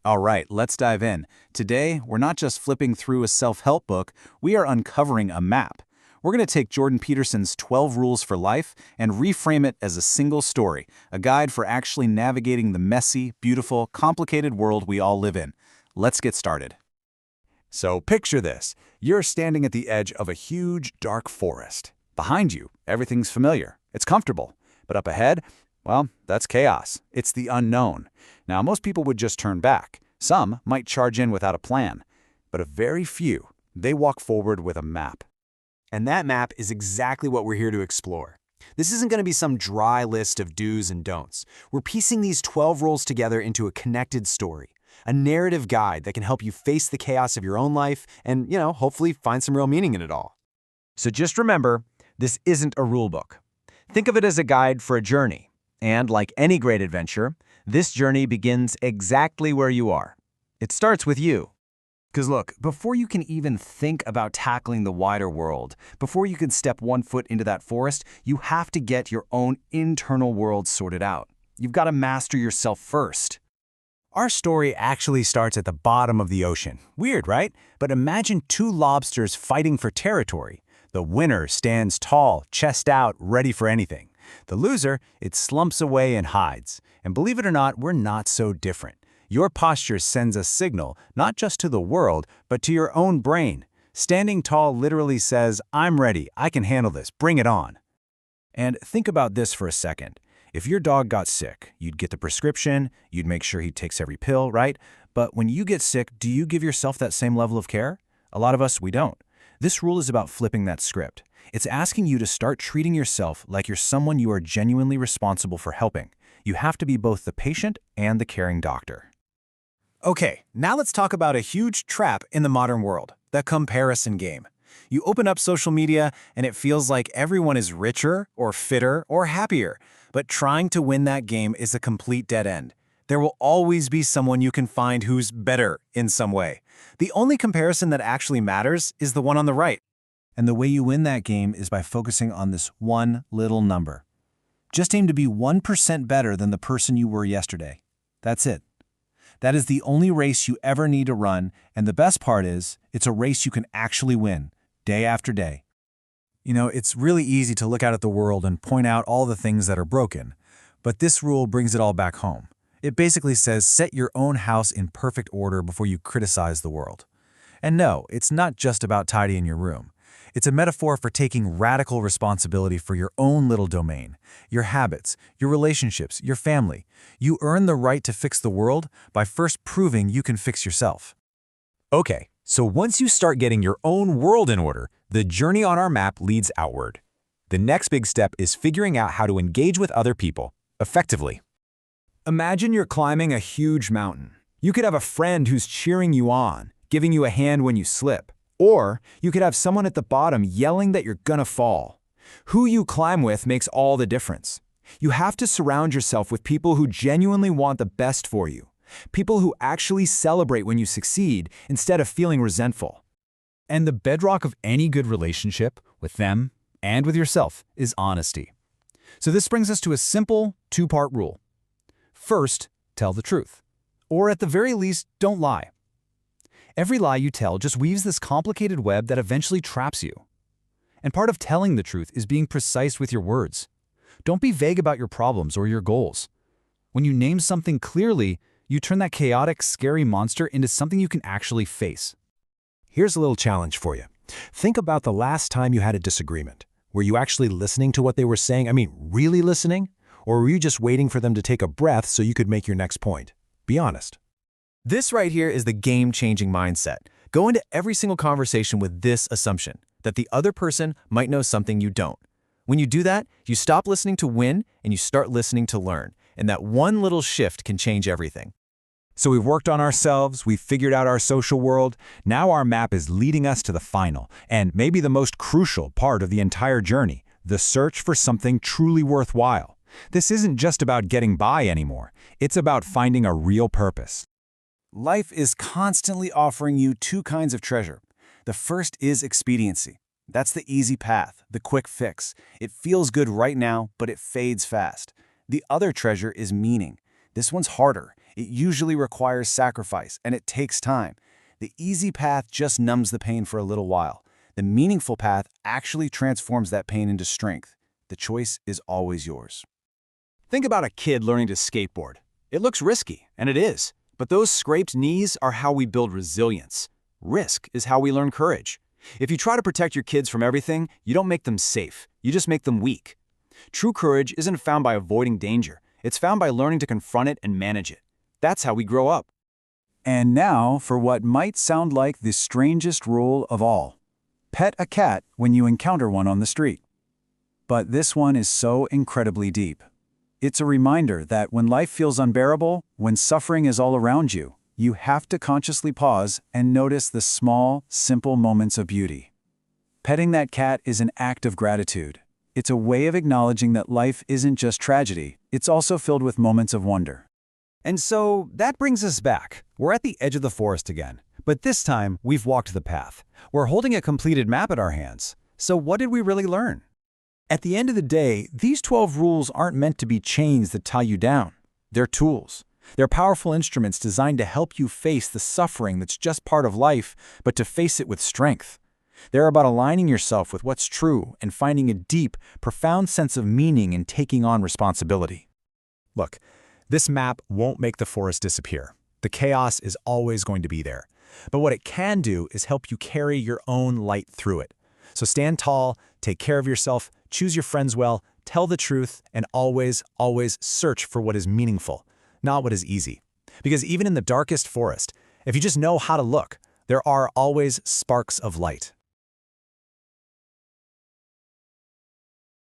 All right, let's dive in. Today, we're not just flipping through a self-help book, we are uncovering a map. We're going to take Jordan Peterson's 12 Rules for Life and reframe it as a single story, a guide for actually navigating the messy, beautiful, complicated world we all live in. Let's get started. So picture this. You're standing at the edge of a huge, dark forest. Behind you, everything's familiar. It's comfortable. But up ahead, well, that's chaos. It's the unknown. Now, most people would just turn back. Some might charge in without a plan. But a very few, they walk forward with a map. And that map is exactly what we're here to explore. This isn't going to be some dry list of do's and don'ts. We're piecing these 12 rules together into a connected story, a narrative guide that can help you face the chaos of your own life and, hopefully find some real meaning in it all. So just remember, this isn't a rule book. Think of it as a guide for a journey. And like any great adventure, this journey begins exactly where you are. It starts with you. Because look, before you can even think about tackling the wider world, before you can step one foot into that forest, you have to get your own internal world sorted out. You've got to master yourself first. Our story actually starts at the bottom of the ocean. Weird, right? But imagine two lobsters fighting for territory. The winner stands tall, chest out, ready for anything. The loser, it slumps away and hides. And believe it or not, we're not so different. Your posture sends a signal, not just to the world, but to your own brain. Standing tall literally says, I'm ready, I can handle this, bring it on. And think about this for a second. If your dog got sick, you'd get the prescription, you'd make sure he takes every pill, right? But when you get sick, do you give yourself that same level of care? A lot of us, we don't. This rule is about flipping that script. It's asking you to start treating yourself like you're someone you are genuinely responsible for helping. You have to be both the patient and the caring doctor. Okay, now let's talk about a huge trap in the modern world, the comparison game. You open up social media and it feels like everyone is richer or fitter or happier, but trying to win that game is a complete dead end. There will always be someone you can find who's better in some way. The only comparison that actually matters is the one on the right. And the way you win that game is by focusing on this one little number. Just aim to be 1% better than the person you were yesterday. That's it. That is the only race you ever need to run, and the best part is, it's a race you can actually win, day after day. It's really easy to look out at the world and point out all the things that are broken, but this rule brings it all back home. It basically says set your own house in perfect order before you criticize the world. And no, it's not just about tidying your room. It's a metaphor for taking radical responsibility for your own little domain, your habits, your relationships, your family. You earn the right to fix the world by first proving you can fix yourself. Okay, so once you start getting your own world in order, the journey on our map leads outward. The next big step is figuring out how to engage with other people effectively. Imagine you're climbing a huge mountain. You could have a friend who's cheering you on, giving you a hand when you slip. Or you could have someone at the bottom yelling that you're gonna fall. Who you climb with makes all the difference. You have to surround yourself with people who genuinely want the best for you. People who actually celebrate when you succeed instead of feeling resentful. And the bedrock of any good relationship with them and with yourself is honesty. So this brings us to a simple two-part rule. First, tell the truth. Or at the very least, don't lie. Every lie you tell just weaves this complicated web that eventually traps you. And part of telling the truth is being precise with your words. Don't be vague about your problems or your goals. When you name something clearly, you turn that chaotic, scary monster into something you can actually face. Here's a little challenge for you. Think about the last time you had a disagreement. Were you actually listening to what they were saying? Really listening? Or were you just waiting for them to take a breath so you could make your next point? Be honest. This right here is the game-changing mindset. Go into every single conversation with this assumption, that the other person might know something you don't. When you do that, you stop listening to win and you start listening to learn. And that one little shift can change everything. So we've worked on ourselves, we've figured out our social world. Now our map is leading us to the final, and maybe the most crucial part of the entire journey, the search for something truly worthwhile. This isn't just about getting by anymore. It's about finding a real purpose. Life is constantly offering you two kinds of treasure. The first is expediency. That's the easy path, the quick fix. It feels good right now, but it fades fast. The other treasure is meaning. This one's harder. It usually requires sacrifice, and it takes time. The easy path just numbs the pain for a little while. The meaningful path actually transforms that pain into strength. The choice is always yours. Think about a kid learning to skateboard. It looks risky, and it is. But those scraped knees are how we build resilience. Risk is how we learn courage. If you try to protect your kids from everything, you don't make them safe. You just make them weak. True courage isn't found by avoiding danger. It's found by learning to confront it and manage it. That's how we grow up. And now for what might sound like the strangest rule of all. Pet a cat when you encounter one on the street. But this one is so incredibly deep. It's a reminder that when life feels unbearable, when suffering is all around you, you have to consciously pause and notice the small, simple moments of beauty. Petting that cat is an act of gratitude. It's a way of acknowledging that life isn't just tragedy, it's also filled with moments of wonder. And so that brings us back. We're at the edge of the forest again, but this time we've walked the path. We're holding a completed map in our hands. So what did we really learn? At the end of the day, these 12 rules aren't meant to be chains that tie you down. They're tools. They're powerful instruments designed to help you face the suffering that's just part of life, but to face it with strength. They're about aligning yourself with what's true and finding a deep, profound sense of meaning in taking on responsibility. Look, this map won't make the forest disappear. The chaos is always going to be there. But what it can do is help you carry your own light through it. So stand tall, take care of yourself, choose your friends well, tell the truth, and always, always search for what is meaningful, not what is easy. Because even in the darkest forest, if you just know how to look, there are always sparks of light.